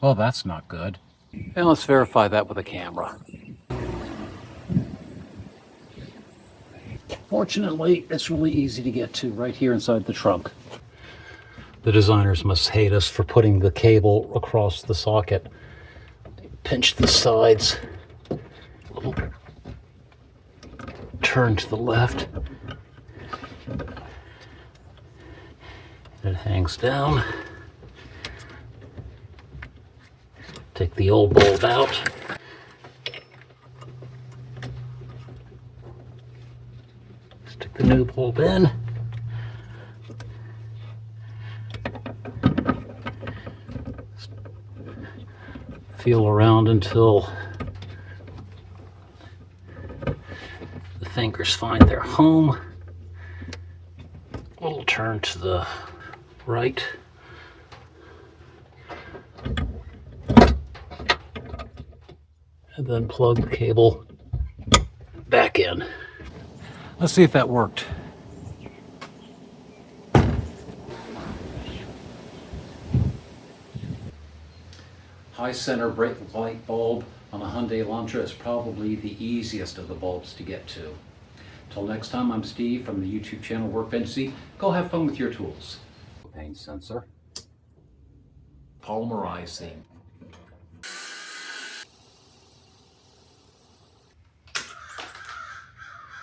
Well, that's not good. And let's verify that with a camera. Fortunately, it's really easy to get to right here inside the trunk. The designers must hate us for putting the cable across the socket. Pinch the sides. A little turn to the left. It hangs down. Take the old bulb out. Stick the new bulb in. Feel around until the fingers find their home. A little turn to the right. And then plug the cable back in. Let's see if that worked. High center brake light bulb on a Hyundai Elantra is probably the easiest of the bulbs to get to. Till next time, I'm Steve from the YouTube channel Workbench-Z. Go have fun with your tools. Paint sensor. Polymerizing.